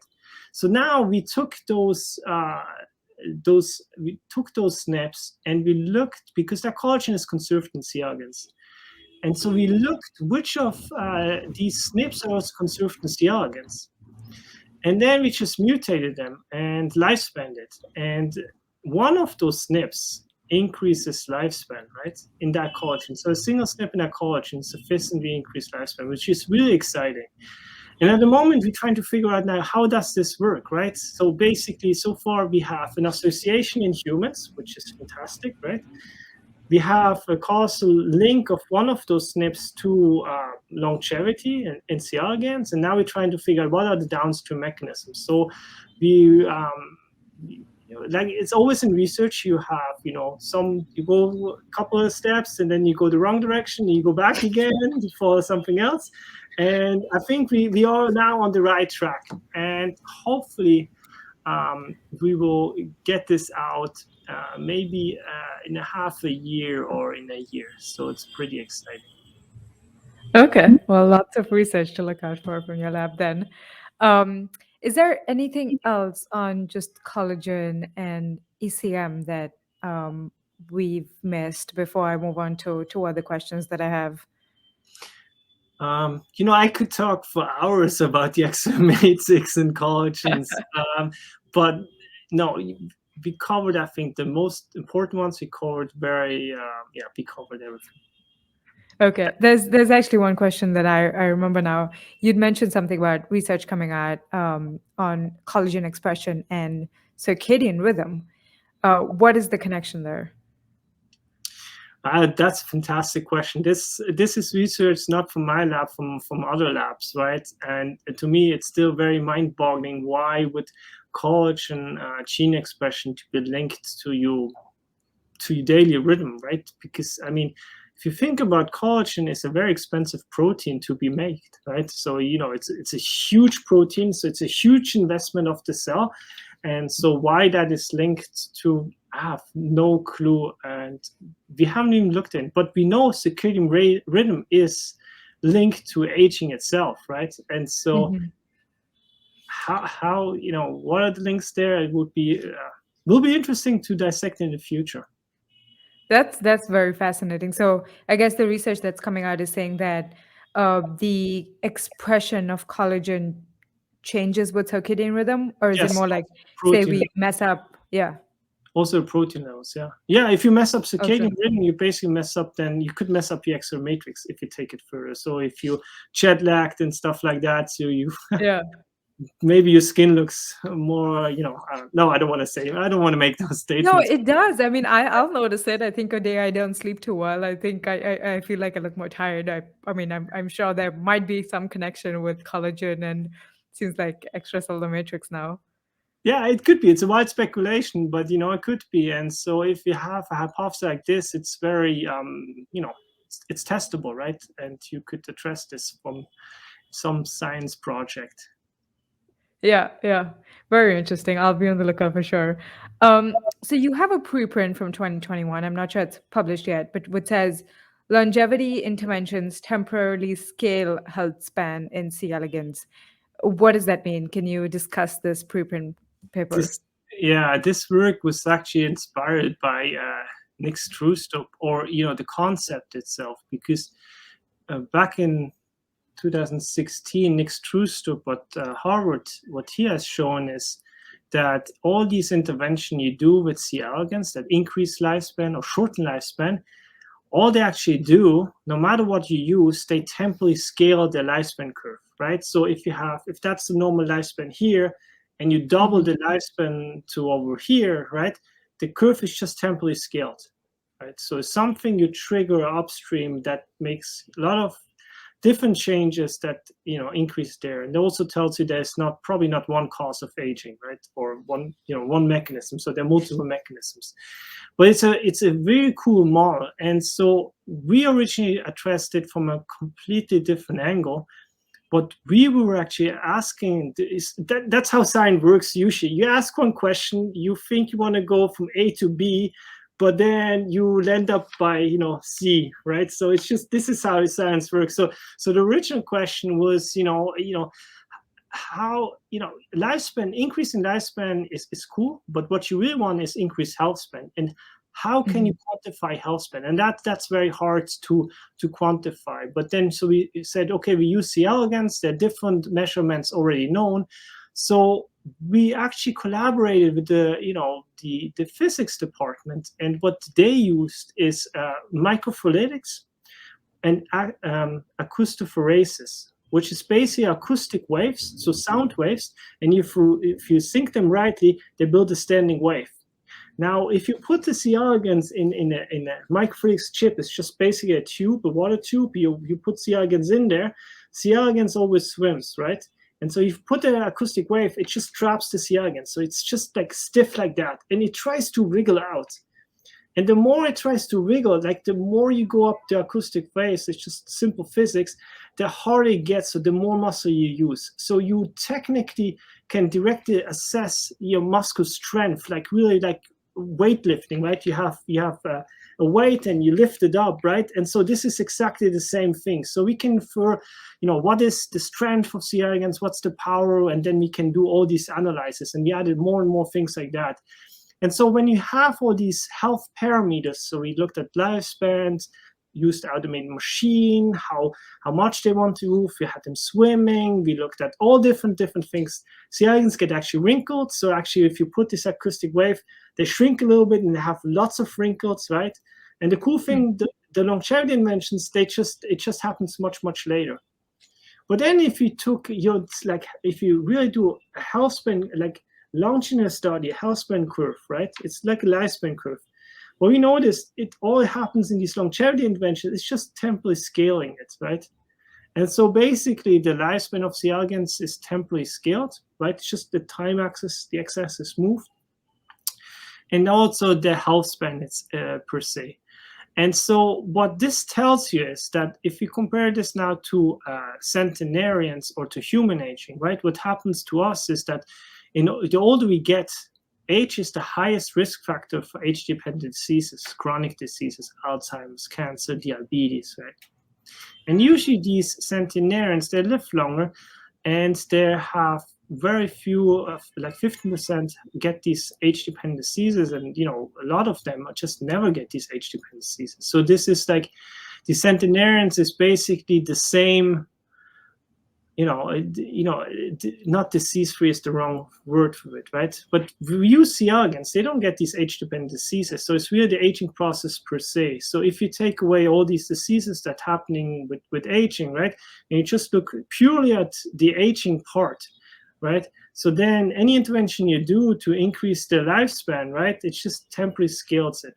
So now we took those SNPs and we looked, because that collagen is conserved in C. elegans. And so we looked which of these SNPs are conserved in C. elegans. And then we just mutated them and lifespanned it. And one of those SNPs increases lifespan, right, in that collagen. So a single SNP in that collagen sufficiently increased lifespan, which is really exciting. And at the moment, we're trying to figure out now, how does this work, right? So basically, so far, we have an association in humans, which is fantastic, right? We have a causal link of one of those SNPs to longevity in C. elegans, and now we're trying to figure out what are the downstream mechanisms. So like it's always in research, you have, you go a couple of steps and then you go the wrong direction, and you go back again to follow something else. And I think we are now on the right track, and hopefully we will get this out maybe in a half a year or in a year. So it's pretty exciting. Okay, well, lots of research to look out for from your lab then. Is there anything else on just collagen and ECM that we've missed before I move on to two other questions that I have? I could talk for hours about the XM86 and collagens, but no, we covered, I think, the most important ones. We covered we covered everything. Okay, there's actually one question that I remember now. You'd mentioned something about research coming out on collagen expression and circadian rhythm. What is the connection there? That's a fantastic question. This is research not from my lab, from other labs, right? And to me, it's still very mind-boggling. Why would collagen gene expression to be linked to your daily rhythm, right? Because I mean, if you think about collagen, it's a very expensive protein to be made, right? So it's a huge protein, so it's a huge investment of the cell, and so why that is linked to, I have no clue, and we haven't even looked in. But we know circadian rhythm is linked to aging itself, right? And so how what are the links there? It will be interesting to dissect in the future. That's very fascinating. So I guess the research that's coming out is saying that the expression of collagen changes with circadian rhythm, or is it Yes, more like, say, protein. we mess up? Yeah. Also protein levels, yeah. If you mess up circadian Okay. rhythm, you basically mess up. Then you could mess up your extra matrix if you take it further. So if you jet lagged and stuff like that, so you Yeah. maybe your skin looks more, no, I don't want to say. I don't want to make those No, statements. it does. I mean, I'll notice it. I think a day I don't sleep too well, I think I feel like I look more tired. I mean, I'm sure there might be some connection with collagen and seems like extracellular matrix now. Yeah, it could be. It's a wild speculation, but it could be. And so if you have a hypothesis like this, it's very, it's testable, right? And you could address this from some science project. Yeah. Very interesting. I'll be on the lookout for sure. So you have a preprint from 2021. I'm not sure it's published yet, but which says longevity interventions temporarily scale health span in C. elegans. What does that mean? Can you discuss this preprint paper? This work was actually inspired by Nick Strustrup, or the concept itself, because back in 2016, Nick Strustrup at Harvard, what he has shown is that all these interventions you do with C. elegans that increase lifespan or shorten lifespan, all they actually do, no matter what you use, they temporarily scale the lifespan curve, right? So if that's the normal lifespan here, and you double the lifespan to over here, right? The curve is just temporarily scaled, right? So it's something you trigger upstream that makes a lot of different changes that increase there, and it also tells you there's probably not one cause of aging, right? Or one mechanism. So there are multiple mechanisms, but it's a very cool model. And so we originally addressed it from a completely different angle. But we were actually asking, that's how science works usually. You ask one question, you think you want to go from A to B, but then you end up by C, right? So it's just, this is how science works. So the original question was, how lifespan, increasing lifespan is cool, but what you really want is increased health span. And how can you quantify health span? And that's very hard to quantify. But then so we said, okay, we use C. elegans. There are different measurements already known. So we actually collaborated with the physics department, and what they used is microfluidics and acoustophoresis, which is basically acoustic waves, so sound waves, and if you sync them rightly, they build a standing wave. Now, if you put the C. elegans in a microfluidics chip, it's just basically a tube, a water tube. You put C. elegans in there. C. elegans always swims, right? And so you put an acoustic wave, it just traps the C. elegans. So it's just like stiff like that. And it tries to wriggle out. And the more it tries to wriggle, like the more you go up the acoustic waves, it's just simple physics, the harder it gets, so the more muscle you use. So you technically can directly assess your muscle strength, like really like weightlifting, right? You have a weight and you lift it up, right? And so this is exactly the same thing. So we can infer, what is the strength of C. elegans, what's the power, and then we can do all these analyses, and we added more and more things like that. And so when you have all these health parameters, so we looked at lifespans, used the automated machine, how much they want to move, we had them swimming, we looked at all different things. C. elegans get actually wrinkled, so actually if you put this acoustic wave, they shrink a little bit and they have lots of wrinkles, right? And the cool thing, the longevity inventions, it just happens much later. But then if you took if you really do a health span, like launching a study, a health span curve, right? It's like a lifespan curve. What we noticed, it all happens in these longevity interventions. It's just temporally scaling it, right? And so basically the lifespan of C. elegans is temporally scaled, right? It's just the time axis, the x-axis moved. And also the health span is per se. And so what this tells you is that if you compare this now to centenarians or to human aging, right? What happens to us is that the older we get, age is the highest risk factor for age-dependent diseases, chronic diseases, Alzheimer's, cancer, diabetes, right? And usually these centenarians, they live longer, and they have very few, like 15% get these age-dependent diseases, and a lot of them just never get these age-dependent diseases. So this is like the centenarians is basically the same. Not disease-free is the wrong word for it, right? But we use C. elegans, they don't get these age-dependent diseases. So it's really the aging process per se. So if you take away all these diseases that are happening with aging, right, and you just look purely at the aging part, right? So then any intervention you do to increase the lifespan, right, it just temporarily scales it.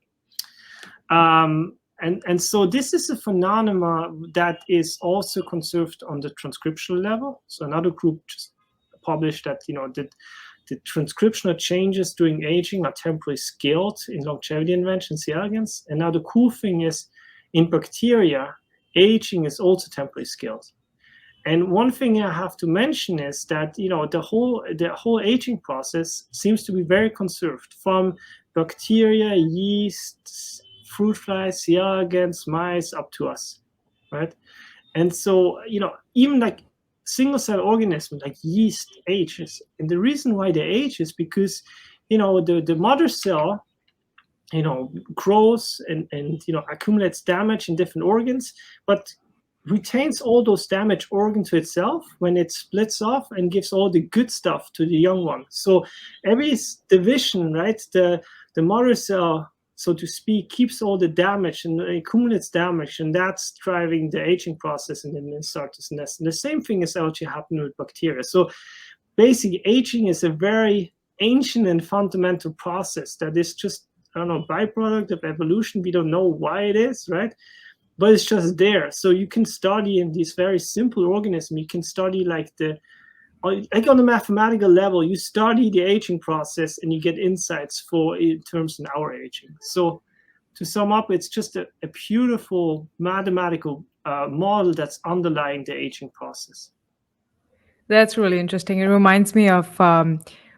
And so this is a phenomenon that is also conserved on the transcriptional level. So another group just published that the transcriptional changes during aging are temporarily scaled in longevity intervention C. elegans. And now the cool thing is, in bacteria, aging is also temporally scaled. And one thing I have to mention is that the whole aging process seems to be very conserved, from bacteria, yeast, fruit flies, C. elegans, mice, up to us, right? And so, even like single cell organisms like yeast ages. And the reason why they age is because, the mother cell, grows and accumulates damage in different organs, but retains all those damaged organs to itself when it splits off and gives all the good stuff to the young one. So every division, right, the mother cell, so to speak, keeps all the damage and accumulates damage, and that's driving the aging process, and then it starts to nest. And the same thing is actually happening with bacteria. So basically, aging is a very ancient and fundamental process that is just, byproduct of evolution. We don't know why it is, right? But it's just there. So you can study in these very simple organisms. You can study like on the mathematical level, you study the aging process and you get insights in terms of our aging. So to sum up, it's just a beautiful mathematical model that's underlying the aging process. That's really interesting. It reminds me of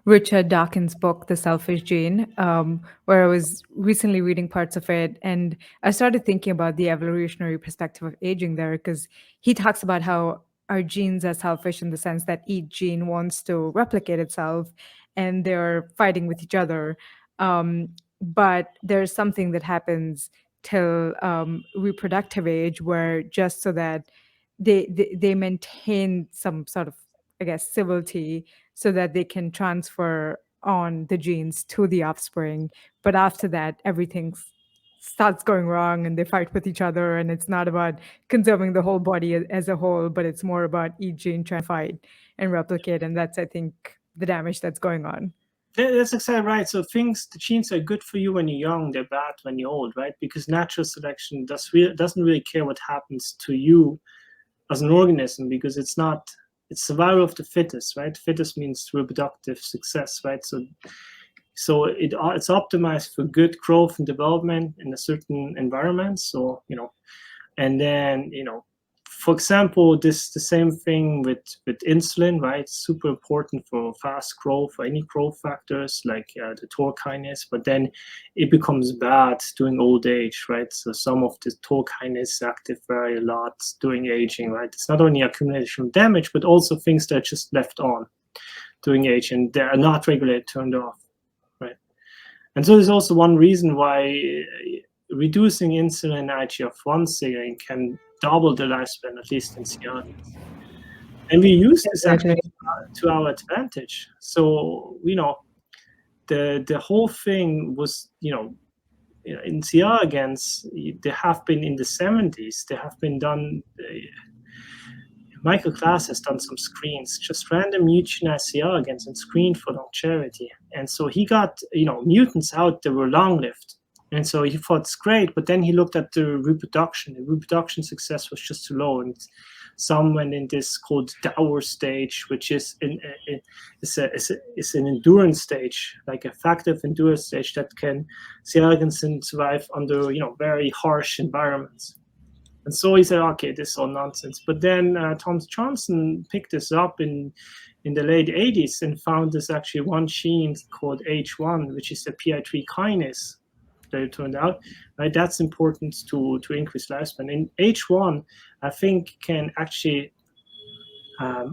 Richard Dawkins' book, The Selfish Gene, where I was recently reading parts of it. And I started thinking about the evolutionary perspective of aging there, because he talks about how our genes are selfish in the sense that each gene wants to replicate itself and they're fighting with each other. But there's something that happens till reproductive age, where just so that they maintain some sort of, I guess, civility, so that they can transfer on the genes to the offspring. But after that, everything starts going wrong and they fight with each other, and it's not about conserving the whole body as a whole, but it's more about each gene trying to fight and replicate. And that's, I think, the damage that's going on. That's exactly right. So the genes are good for you when you're young, they're bad when you're old, right? Because natural selection doesn't really care what happens to you as an organism, because it's survival of the fittest, right? Fittest means reproductive success, right? So it's optimized for good growth and development in a certain environment. So, and then, for example, the same thing with insulin, right? Super important for fast growth, for any growth factors like the TOR kinase, but then it becomes bad during old age, right? So some of the TOR kinase is active very a lot during aging, right? It's not only accumulation of damage, but also things that are just left on during age and they are not regulated, turned off, right? And so there's also one reason why reducing insulin IGF-1 signaling can double the lifespan, at least in C. elegans. And we use this actually to our advantage. So, the whole thing was, in C. elegans, they have been in the 70s, they have been done, Michael Klaas has done some screens, just random mutagenized C. elegans and screened for longevity. And so he got, mutants out that were long-lived. And so he thought it's great, but then he looked at the reproduction. The reproduction success was just too low, and some went in this called dour stage, which is an endurance stage, like a factive endurance stage that can C. elegans survive under very harsh environments. And so he said, okay, this is all nonsense. But then Thomas Johnson picked this up in the late 80s and found this actually one gene called H1, which is the PI3 kinase. That it turned out, right? That's important to increase lifespan. And H1, I think, can actually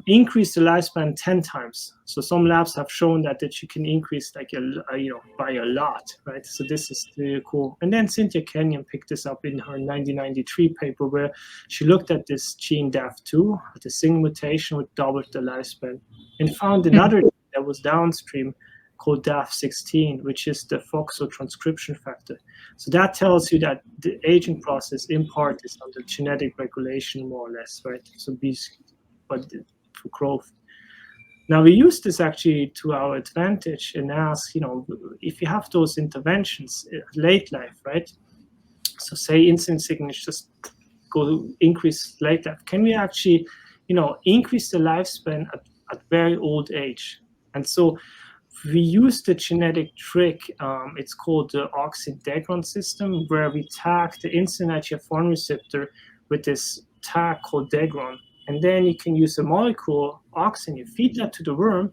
increase the lifespan 10 times. So some labs have shown that you can increase by a lot, right? So this is really cool. And then Cynthia Kenyon picked this up in her 1993 paper where she looked at this gene DAF2, the single mutation which doubled the lifespan, and found another gene that was downstream called DAF16, which is the FOXO transcription factor. So that tells you that the aging process in part is under genetic regulation, more or less, right? So but for growth. Now we use this actually to our advantage and ask, if you have those interventions late life, right? So say insulin signatures just go increase late life. Can we actually, increase the lifespan at very old age? And so we use the genetic trick, it's called the Auxin degron system, where we tag the insulin IGF-1 receptor with this tag called degron. And then you can use a molecule, Auxin, you feed that to the worm,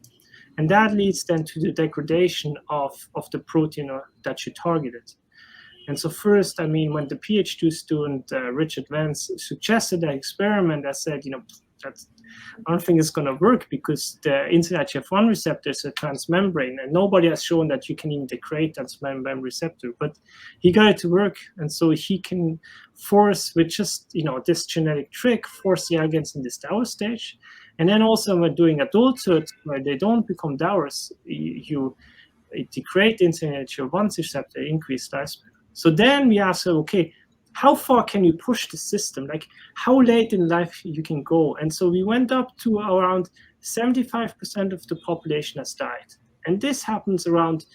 and that leads then to the degradation of the protein that you targeted. And so first, when the PhD student, Richard Vance, suggested that experiment, I said, I don't think it's going to work because the insulin IGF-1 receptor is a transmembrane, and nobody has shown that you can even degrade that transmembrane receptor. But he got it to work, and so he can force, with just this genetic trick, force the agonist in this dour stage. And then also when doing adulthood, where they don't become dowers, you degrade the insulin IGF-1 receptor, increase lifespan. So then we ask, okay, how far can you push the system? Like how late in life you can go? And so we went up to around 75% of the population has died. And this happens around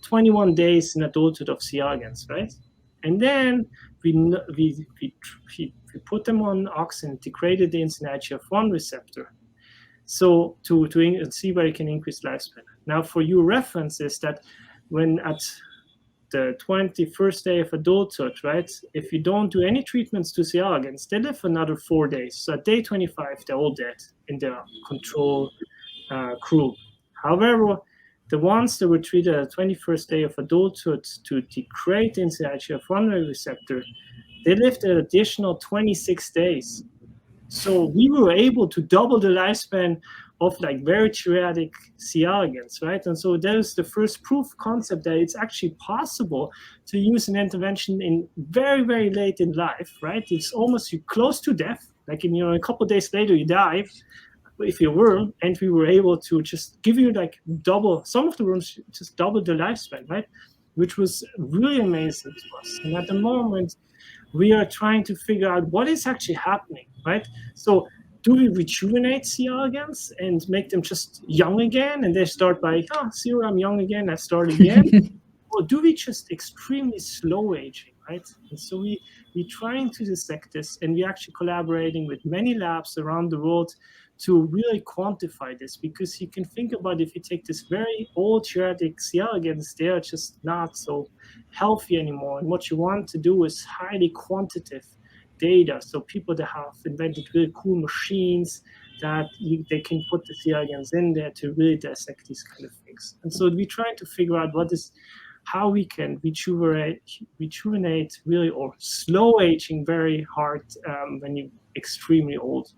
21 days in adulthood of C. elegans, right? And then we put them on Auxin, degraded the insulin IGF-1 receptor. So to see where you can increase lifespan. Now for your reference is that when at the 21st day of adulthood, right? If you don't do any treatments to C. elegans, they live another 4 days. So at day 25, they're all dead in the control group. However, the ones that were treated at the 21st day of adulthood to degrade the IGF-1 receptor, they lived an additional 26 days. So we were able to double the lifespan of very geriatric C. elegans, right? And so there's the first proof concept that it's actually possible to use an intervention in very, very late in life, right? It's almost you close to death, like in a couple of days later you die if you were, and we were able to just give you double, some of the worms just double the lifespan, right? Which was really amazing to us. And at the moment, we are trying to figure out what is actually happening, right? So do we rejuvenate C. elegans and make them just young again? And they start by, see, I'm young again, I start again. Or do we just extremely slow aging, right? And so we're trying to dissect this, and we're actually collaborating with many labs around the world to really quantify this, because you can think about if you take this very old geriatric C. elegans, they are just not so healthy anymore. And what you want to do is highly quantitative data. So people that have invented really cool machines that they can put the C. elegans in there to really dissect these kind of things. And so we're trying to figure out how we can rejuvenate really, or slow aging very hard when you're extremely old.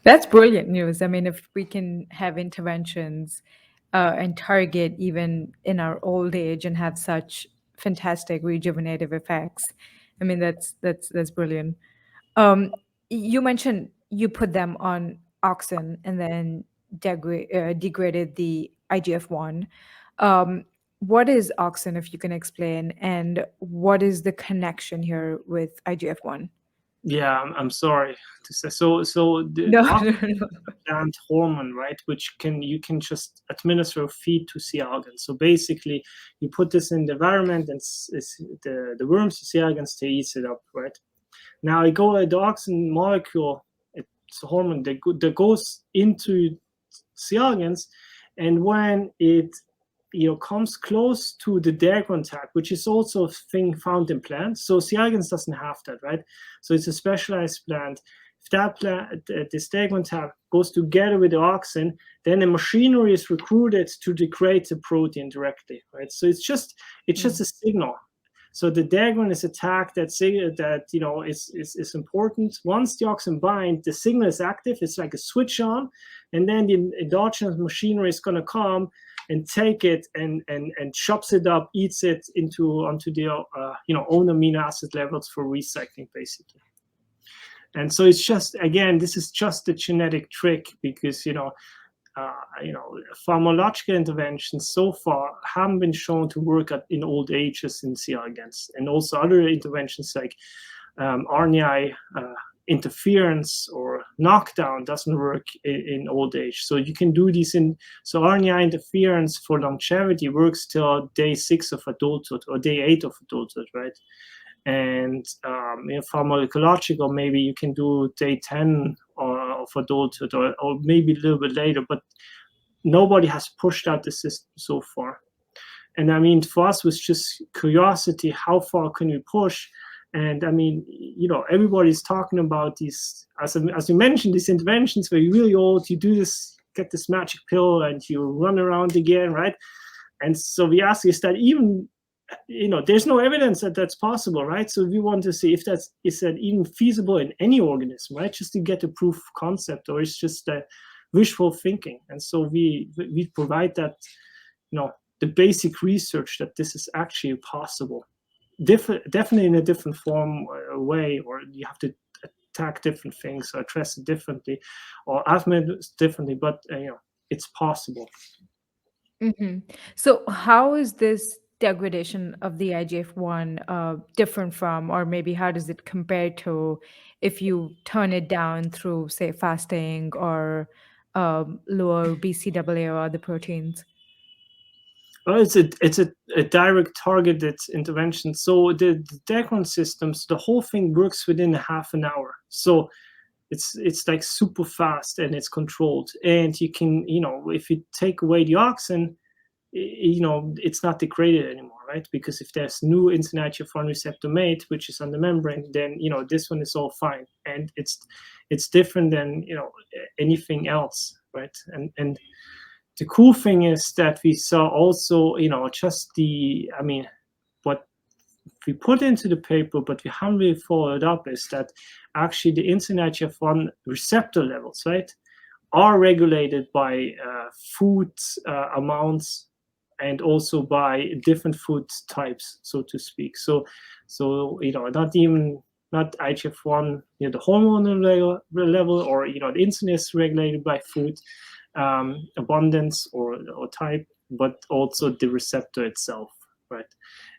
That's brilliant news. If we can have interventions and target even in our old age and have such fantastic rejuvenative effects, that's brilliant. You mentioned you put them on Auxin and then degraded the IGF-1. What is Auxin, if you can explain, and what is the connection here with IGF-1? Yeah, I'm sorry to say. So the No, Auxin no, no. plant hormone, right, which you can just administer or feed to C. elegans. So basically, you put this in the environment, and the worms, C. elegans, they eat it up, right? Now the Auxin molecule, it's a hormone that goes into C. elegans, and when it comes close to the Dagron tag, which is also a thing found in plants. So C. elegans doesn't have that, right? So it's a specialized plant. If that plant, this Dagron tag goes together with the auxin, then the machinery is recruited to degrade the protein directly, right? So it's just a signal. So the Dagron is a tag that is important. Once the auxin bind, the signal is active. It's like a switch on, and then the endogenous machinery is going to come and take it and chops it up, eats it onto the own amino acid levels for recycling, basically. And so it's just, again, this is just a genetic trick, because pharmacological interventions so far haven't been shown to work in old ages in C. elegans, and also other interventions like RNAi interference or knockdown doesn't work in old age. So you can do these so RNAi interference for longevity works till day 6 of adulthood or day 8 of adulthood, right? And pharmacological, maybe you can do day 10 of adulthood, or maybe a little bit later, but nobody has pushed out the system so far. And I mean, for us, was just curiosity, how far can we push? And I mean, everybody's talking about these, as you mentioned, these interventions where you're really old, you do this, get this magic pill, and you run around again, right? And so we ask, is that even, there's no evidence that that's possible, right? So we want to see if is that even feasible in any organism, right? Just to get a proof of concept, or it's just wishful thinking. And so we provide that, the basic research that this is actually possible. Definitely in a different form or way, or you have to attack different things or address it differently, or admit it differently, but it's possible. So how is this degradation of the IGF-1 different from, or maybe how does it compare to if you turn it down through, say, fasting or lower BCAA or other proteins? Well, it's a direct targeted intervention. So the Dagron systems, the whole thing works within a half an hour. So it's like super fast, and it's controlled. And you can, if you take away the auxin, it's not degraded anymore, right? Because if there's new insulin IGF-1 receptor made, which is on the membrane, then this one is all fine, and it's different than anything else, right? And the cool thing is that we saw also, what we put into the paper, but we haven't really followed up, is that actually the insulin IGF-1 receptor levels, right, are regulated by food amounts, and also by different food types, so to speak. So not IGF-1, the hormonal level, or the insulin is regulated by food abundance or type, but also the receptor itself, right?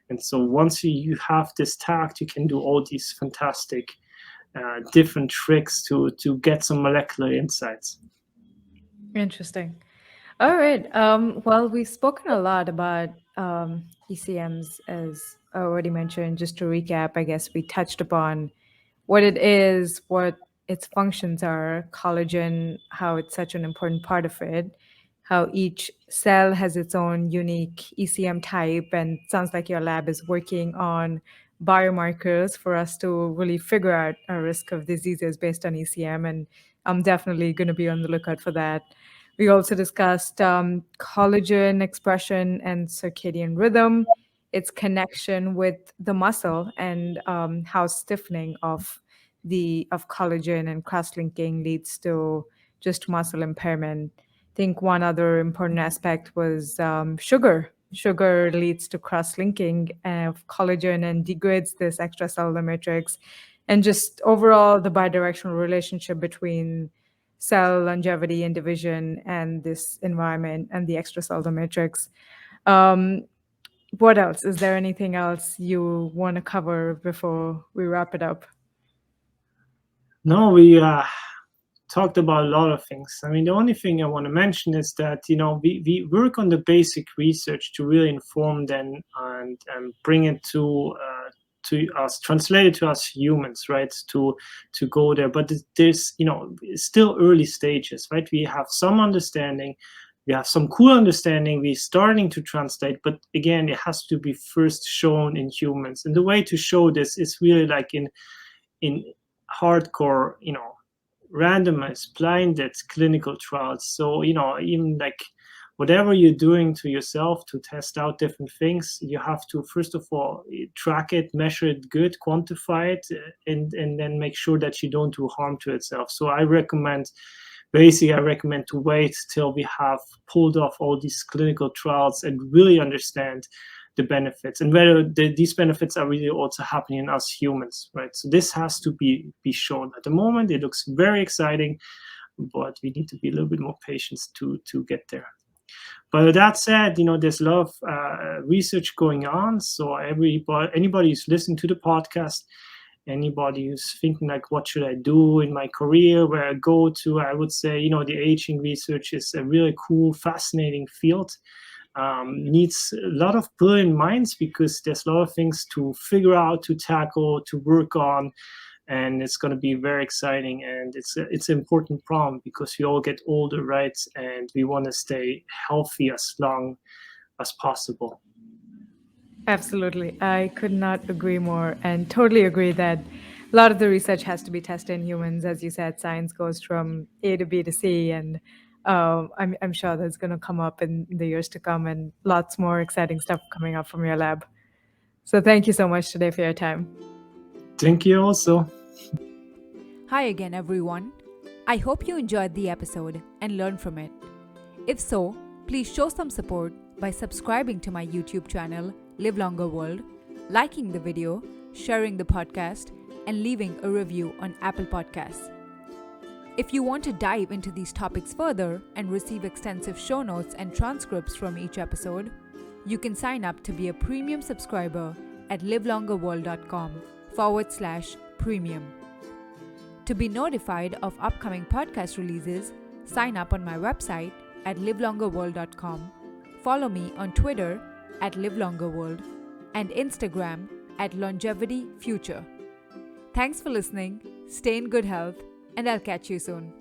And so once you have this tagged, you can do all these fantastic different tricks to get some molecular insights. Interesting. All right. Well, we've spoken a lot about ECMs, as I already mentioned. Just to recap, I guess we touched upon what it is, what its functions are, collagen, how it's such an important part of it, how each cell has its own unique ECM type, and it sounds like your lab is working on biomarkers for us to really figure out our risk of diseases based on ECM, and I'm definitely going to be on the lookout for that. We also discussed collagen expression and circadian rhythm, its connection with the muscle, and how stiffening of collagen and cross-linking leads to just muscle impairment. I think one other important aspect was sugar. Sugar leads to cross-linking of collagen and degrades this extracellular matrix, and just overall the bidirectional relationship between cell longevity and division and this environment and the extracellular matrix. What else? Is there anything else you want to cover before we wrap it up? No, we talked about a lot of things. I mean, the only thing I want to mention is that, we work on the basic research to really inform them and bring it to us, translate it to us humans, right? To go there. But there's, it's still early stages, right? We have some understanding. We have some cool understanding. We're starting to translate, but again, it has to be first shown in humans. And the way to show this is really like in hardcore, randomized, blinded clinical trials. So, even like whatever you're doing to yourself to test out different things, you have to, first of all, track it, measure it good, quantify it, and then make sure that you don't do harm to itself. So I recommend to wait till we have pulled off all these clinical trials and really understand the benefits and whether these benefits are really also happening in us humans, right? So this has to be shown. At the moment, it looks very exciting, but we need to be a little bit more patient to get there. But with that said, there's a lot of research going on. So anybody who's listening to the podcast, anybody who's thinking like, what should I do in my career, where I go to, I would say, the aging research is a really cool, fascinating field. Needs a lot of brilliant minds because there's a lot of things to figure out, to tackle, to work on, and it's going to be very exciting. And it's an important problem because we all get older, right? And we want to stay healthy as long as possible. Absolutely. I could not agree more, and totally agree that a lot of the research has to be tested in humans. As you said, science goes from A to B to C, and I'm sure that's going to come up in the years to come, and lots more exciting stuff coming up from your lab. So thank you so much today for your time. Thank you also. Hi again, everyone. I hope you enjoyed the episode and learned from it. If so, please show some support by subscribing to my YouTube channel, Live Longer World, liking the video, sharing the podcast, and leaving a review on Apple Podcasts. If you want to dive into these topics further and receive extensive show notes and transcripts from each episode, you can sign up to be a premium subscriber at livelongerworld.com/premium. To be notified of upcoming podcast releases, sign up on my website at livelongerworld.com, follow me on Twitter at livelongerworld, and Instagram at longevityfuture. Thanks for listening, stay in good health, and I'll catch you soon.